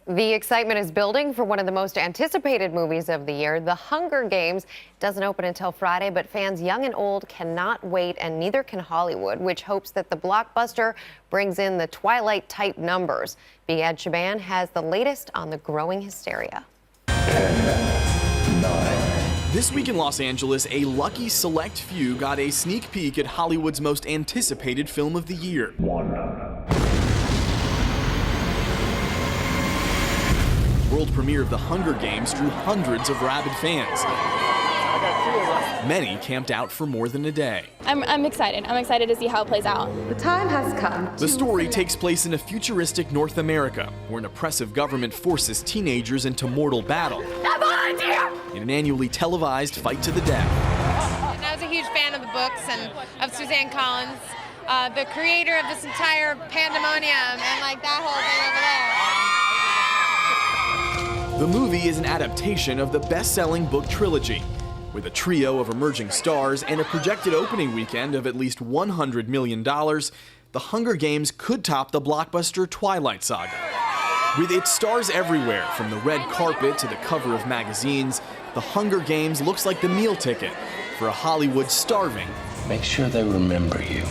The excitement is building for one of the most anticipated movies of the year. The Hunger Games doesn't open until Friday, but fans young and old cannot wait, and neither can Hollywood, which hopes that the blockbuster brings in the Twilight-type numbers. Biad Shaban has the latest on the growing hysteria. 10, 9. This week in Los Angeles, a lucky select few got a sneak peek at Hollywood's most anticipated film of the year. 1. World premiere of The Hunger Games drew hundreds of rabid fans. Many camped out for more than a day. I'm excited. I'm excited to see how it plays out. The time has come. The story takes place in a futuristic North America, where an oppressive government forces teenagers into mortal battle in an annually televised fight to the death. And I was a huge fan of the books and of Suzanne Collins, the creator of this entire pandemonium and like that whole thing over there. The movie is an adaptation of the best-selling book trilogy. With a trio of emerging stars and a projected opening weekend of at least $100 million, The Hunger Games could top the blockbuster Twilight saga. With its stars everywhere, from the red carpet to the cover of magazines, The Hunger Games looks like the meal ticket for a Hollywood starving. Make sure they remember you.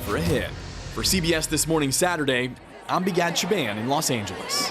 For a hit. For CBS This Morning Saturday, I'm Biad Shaban in Los Angeles.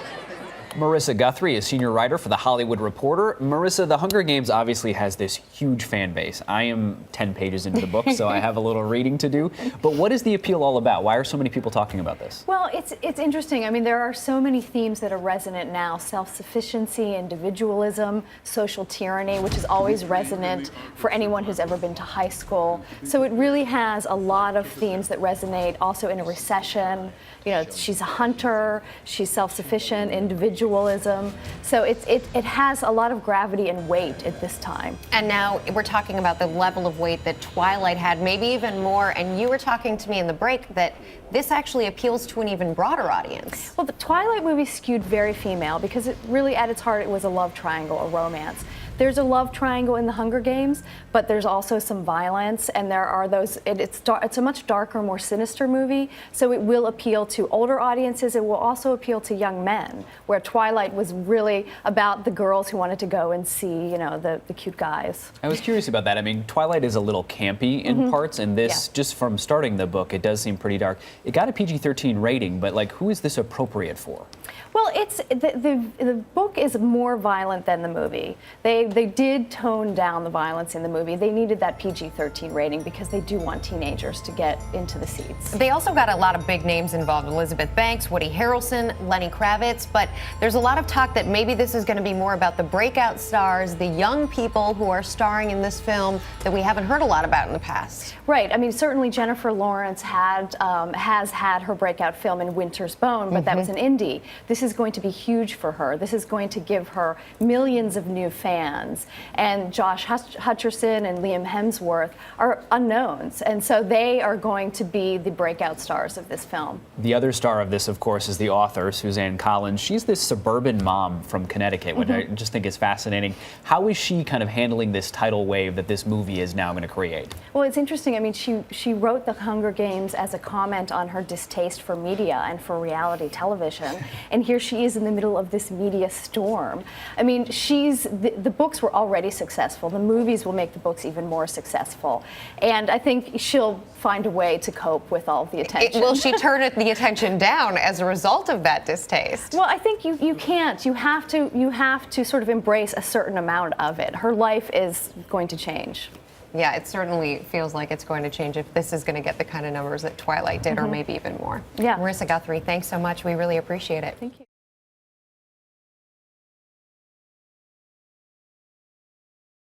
Marisa Guthrie is senior writer for The Hollywood Reporter. Marisa, The Hunger Games obviously has this huge fan base. I am 10 pages into the book, so I have a little reading to do. But what is the appeal all about? Why are so many people talking about this? Well, it's interesting. I mean, there are so many themes that are resonant now. Self-sufficiency, individualism, social tyranny, which is always resonant for anyone who's ever been to high school. So it really has a lot of themes that resonate. Also in a recession, you know, she's a hunter, she's self-sufficient, individualism. So it has a lot of gravity and weight at this time. And now we're talking about the level of weight that Twilight had, maybe even more. And you were talking to me in the break that this actually appeals to an even broader audience. Well, the Twilight movie skewed very female because it really, at its heart, it was a love triangle, a romance. There's a love triangle in The Hunger Games, but there's also some violence, and there are those. It's a much darker, more sinister movie, so it will appeal to older audiences. It will also appeal to young men, where Twilight was really about the girls who wanted to go and see, you know, the cute guys. I was curious about that. I mean, Twilight is a little campy in parts, and this, just from starting the book, it does seem pretty dark. It got a PG-13 rating, but like, who is this appropriate for? Well, the book is more violent than the movie. They did tone down the violence in the movie. They needed that PG-13 rating because they do want teenagers to get into the seats. They also got a lot of big names involved: Elizabeth Banks, Woody Harrelson, Lenny Kravitz. But there's a lot of talk that maybe this is going to be more about the breakout stars, the young people who are starring in this film that we haven't heard a lot about in the past. Right. I mean, certainly Jennifer Lawrence has had her breakout film in Winter's Bone, but that was an indie. This is going to be huge for her. This is going to give her millions of new fans. And Josh Hutcherson and Liam Hemsworth are unknowns. And so they are going to be the breakout stars of this film. The other star of this, of course, is the author, Suzanne Collins. She's this suburban mom from Connecticut, which I just think is fascinating. How is she kind of handling this tidal wave that this movie is now going to create? Well, it's interesting. I mean, she wrote The Hunger Games as a comment on her distaste for media and for reality television. And here she is in the middle of this media storm. I mean, the books were already successful. The movies will make the books even more successful. And I think she'll find a way to cope with all of the attention. Will she turn the attention down as a result of that distaste? Well, I think you can't. You have to sort of embrace a certain amount of it. Her life is going to change. Yeah, it certainly feels like it's going to change if this is going to get the kind of numbers that Twilight did, or maybe even more. Yeah. Marisa Guthrie, thanks so much. We really appreciate it. Thank you.